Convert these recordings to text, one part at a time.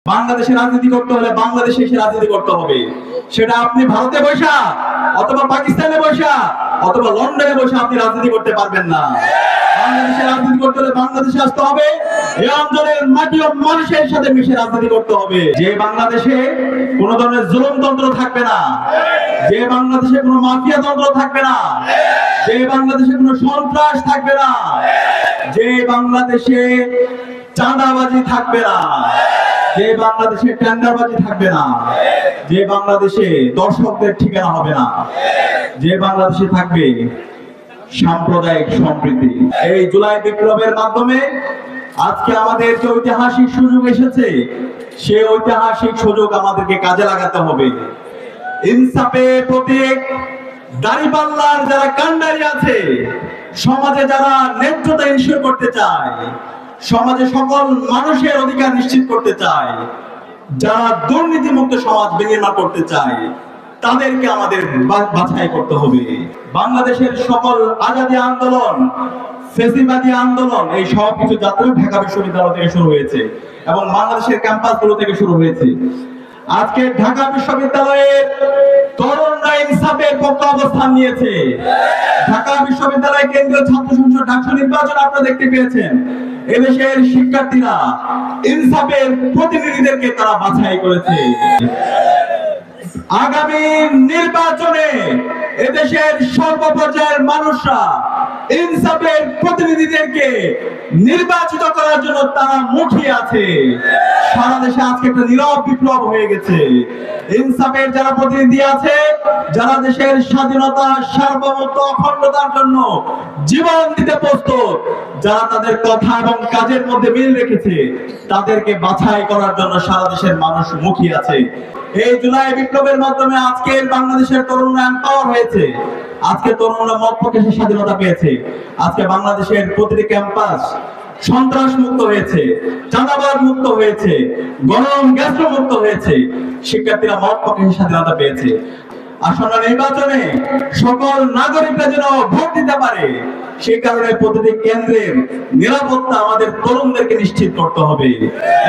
বাংলাদেশে রাজনীতি করতে হলে বাংলাদেশে এসে রাজনীতি করতে হবে। সেটা আপনি ভারতে বসা অথবা পাকিস্তানে বসা অথবা লন্ডনে বসে আপনি রাজনীতি করতে পারবেন না। বাংলাদেশে রাজনীতি করতে হলে বাংলাদেশে আসতে হবে, এই অঞ্চলের মাটি ও মানুষের সাথে মিশে রাজনীতি করতে হবে। যে বাংলাদেশে কোনো ধরনের জুলুমতন্ত্র থাকবে না, যে বাংলাদেশে কোনো মাফিয়া তন্ত্র থাকবে না, যে বাংলাদেশে কোনো সন্ত্রাস থাকবে না, যে বাংলাদেশে চাঁদাবাজি থাকবে না, যে বাংলাদেশে টেন্ডারবাজি থাকবে না, যে বাংলাদেশে দর্শকদের ঠিকানা হবে না, যে বাংলাদেশে থাকবে সাম্প্রদায়িক সম্প্রীতি। এই জুলাই বিপ্লবের মাধ্যমে আজকে আমাদের যে ঐতিহাসিক সুযোগ এসেছে, সেই ঐতিহাসিক সুযোগ আমাদেরকে কাজে লাগাতে হবে। ইনসাফের প্রতীক দাঁড়িপাল্লার যারা কান্ডারি আছে, সমাজে যারা ন্যায্যতা ইনশিওর করতে চায়, সমাজে সকল মানুষের অধিকার নিশ্চিত করতে চায়, যারা দুর্নীতিমুক্ত সমাজ বিনির্মাণ করতে চায়, তাদেরকে আমাদের বাছাই করতে হবে। বাংলাদেশের সকল আজাদী আন্দোলন, ফ্যাসিবাদী আন্দোলন, এই সব কিছু যাত্রা ঢাকা বিশ্ববিদ্যালয় থেকে শুরু হয়েছে এবং বাংলাদেশের ক্যাম্পাসগুলো থেকে শুরু হয়েছে। আজকে ঢাকা বিশ্ববিদ্যালয়ের তরুণরা ইনসাফের পক্ষে অবস্থান নিয়েছে। ঢাকা বিশ্ববিদ্যালয় কেন্দ্রীয় ছাত্র সংসদ ডাকসু নির্বাচন আপনারা দেখতে পেয়েছেন। এদেশের শিক্ষার্থীরা ইনসাফের প্রতিনিধিদেরকে তারা বাছাই করেছে। আগামী নির্বাচনে এদেশের সর্বপর্যায়ের মানুষরা ইনসাফের প্রতিনিধিদেরকে নির্বাচিত করার জন্য তারা মুখিয়ে আছে। সারা দেশে আজকে একটা নীরব বিপ্লব হয়ে গেছে। ইনসাফের যারা প্রতিনিধি আছে, যারা দেশের স্বাধীনতা, সার্বভৌমত্ব, অখণ্ডতার জন্য জীবন দিতে প্রস্তুত, যারা তাদের কথা এবং কাজের মধ্যে মিল রেখেছে, তাদেরকে বাছাই করার জন্য সারা দেশের মানুষ মুখিয়ে আছে। এই জুলাই বিপ্লবের মাধ্যমে আজকের বাংলাদেশের তরুণরা এম্পাওয়ার হয়েছে। আজকে তরুণরা মত প্রকাশের স্বাধীনতা পেয়েছে। আজকে বাংলাদেশের প্রতিটি ক্যাম্পাস সন্ত্রাস মুক্ত হয়েছে, চাঁদাবাজ মুক্ত হয়েছে, গরম গ্যাস মুক্ত হয়েছে। শিক্ষার্থীরা মত প্রকাশের স্বাধীনতা পেয়েছে। আসন্ন নির্বাচনে সকল নাগরিকরা যেন ভোট দিতে পারে, সেই কারণে প্রতিটি কেন্দ্রের নিরাপত্তা আমাদের তরুণদেরকে নিশ্চিত করতে হবে।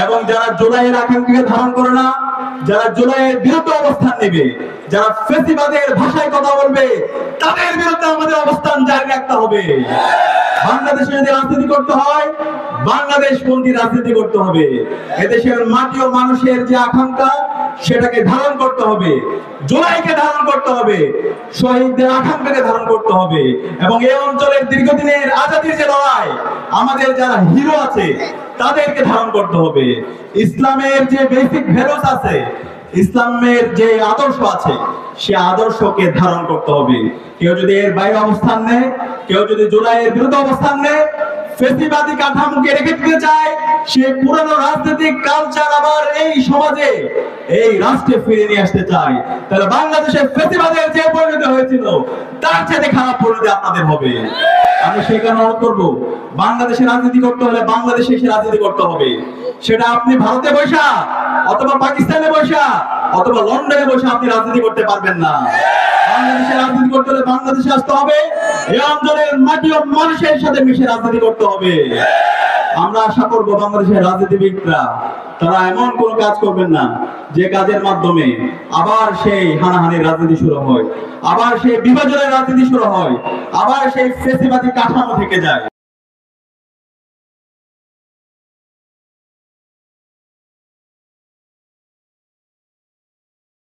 এবং যারা জুলাইয়ের আকাঙ্ক্ষাকে ধারণ করে না, যারা জুলাইয়ের বিরুদ্ধে অবস্থান নেবে, যারা ফ্যাসিবাদের ভাষায় কথা বলবে, তাদের বিরুদ্ধে আমাদের অবস্থান জারি রাখতে হবে। বাংলাদেশে যদি রাজনীতি করতে হয়, বাংলাদেশপন্থী রাজনীতি করতে হবে। এদেশের মাটি ও মানুষের যে আকাঙ্ক্ষা, সেটাকে ধারণ করতে হবে, জুলাইকে ধারণ করতে হবে, শহীদদের আকাঙ্ক্ষাকে ধারণ করতে হবে। এবং এই অঞ্চলের দীর্ঘদিনের আজাদীর যে লড়াই, আমাদের যারা হিরো আছে, তাদেরকে ধারণ করতে হবে। ইসলামের যে বেসিক ভ্যালুস আছে, ইসলামের যে আদর্শ আছে, সে আদর্শকে ধারণ করতে হবে। কেউ যদি এর বাইরে অবস্থান নেয়, কেউ যদি জুলাইয়ের বিরুদ্ধে অবস্থান নেয়, ফ্যাসিবাদী কাঠামোকে রেখে দিতে চায়, সে পুরনো রাজনৈতিক কালচার আবার এই সমাজে, এই রাষ্ট্রে ফিরে নিয়ে আসতে চায়, তাহলে বাংলাদেশের ফ্যাসিবাদের যে পরিণতি হয়েছিল, তার চেয়ে খারাপ পরিণতি আপনাদের হবে। আমি সেই কারণে অনুরোধ করবো, বাংলাদেশে রাজনীতি করতে হলে বাংলাদেশে এসে রাজনীতি করতে হবে। সেটা আপনি ভারতে বসা অথবা পাকিস্তানে বসা অথবা লন্ডনে বসে আপনি রাজনীতি করতে পারবেন না। বাংলাদেশে রাজনীতি করতে হলে বাংলাদেশে আসতে হবে, এই অঞ্চলের মাটি ও মানুষের সাথে মিশে রাজনীতি করতে হবে। আমরা আশা করবো বাংলাদেশের রাজনীতিবিদরা তারা এমন কোন কাজ করবেন না যে কাজের মাধ্যমে আবার সেই হানাহানির রাজনীতি শুরু হয়, আবার সেই বিভাজনের রাজনীতি শুরু হয়, আবার সেই ফ্যাসিবাদী কাঠামো থেকে যায়।